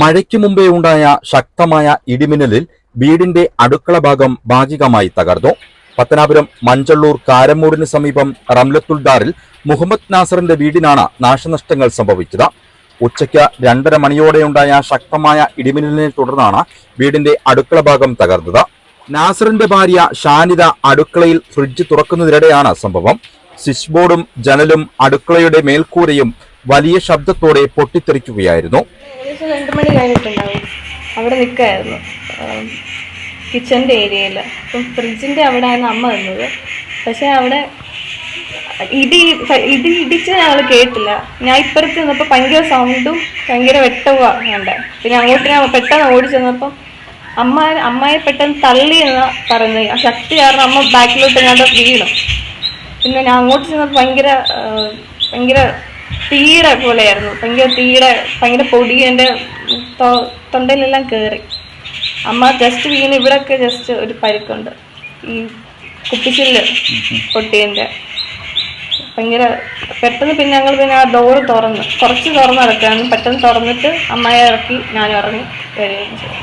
മഴയ്ക്ക് മുമ്പേ ഉണ്ടായ ശക്തമായ ഇടിമിന്നലിൽ വീടിന്റെ അടുക്കള ഭാഗം ഭാഗികമായി തകർന്നു. പത്തനാപുരം മഞ്ചള്ളൂർ കാരമ്മൂടിന് സമീപം റംലത്തുൽദാറിൽ മുഹമ്മദ് നാസറിന്റെ വീടിനാണ് നാശനഷ്ടങ്ങൾ സംഭവിച്ചത്. ഉച്ചയ്ക്ക് 2:30 മണിയോടെയുണ്ടായ ശക്തമായ ഇടിമിന്നലിനെ തുടർന്നാണ് വീടിന്റെ അടുക്കള ഭാഗം തകർന്നത്. നാസറിന്റെ ഭാര്യ ഷാനിദ അടുക്കളയിൽ ഫ്രിഡ്ജ് തുറക്കുന്നതിനിടെയാണ് സംഭവം. സ്വിച്ച് ബോർഡും ജനലും അടുക്കളയുടെ മേൽക്കൂരയും വലിയ ശബ്ദത്തോടെ പൊട്ടിത്തെറിക്കുകയായിരുന്നു. 2 മണി കഴിഞ്ഞിട്ടുണ്ടാവും. അവിടെ നിൽക്കായിരുന്നു കിച്ചൻ്റെ ഏരിയയിൽ. അപ്പം ഫ്രിഡ്ജിൻ്റെ അവിടെയാണ് അമ്മ നിന്നത്. പക്ഷേ അവിടെ ഇടിച്ച് ഞങ്ങൾ കേട്ടില്ല. ഞാൻ ഇപ്പുറത്ത് നിന്നപ്പോൾ ഭയങ്കര സൗണ്ടും ഭയങ്കര വെട്ടവുമാണ് കണ്ടത്. പിന്നെ അങ്ങോട്ട് ഞാൻ പെട്ടെന്ന് ഓടി ചെന്നപ്പം അമ്മയെ പെട്ടെന്ന് തള്ളി എന്ന് പറയുന്നത്. ആ ശക്തി കാരണം അമ്മ ബാക്കിലോട്ട് ഞാൻ്റെ വീണു. പിന്നെ ഞാൻ അങ്ങോട്ട് ചെന്നപ്പോൾ ഭയങ്കര തീയുടെ പോലെയായിരുന്നു. ഭയങ്കര പൊടി എൻ്റെ തൊണ്ടയിലെല്ലാം കയറി. അമ്മ ജസ്റ്റ് വീണ് ഇവിടെയൊക്കെ ജസ്റ്റ് ഒരു പരിക്കുണ്ട്. ഈ കുപ്പിച്ചില്ല് പൊട്ടിയതിൻ്റെ ഭയങ്കര പെട്ടെന്ന്. പിന്നെ ഞങ്ങൾ ആ ഡോറ് കുറച്ച് തുറന്ന് കിടക്കുകയാണ്. പെട്ടെന്ന് തുറന്നിട്ട് അമ്മയെ ഇറക്കി ഞാനും ഇറങ്ങി വരികയും ചെയ്തു.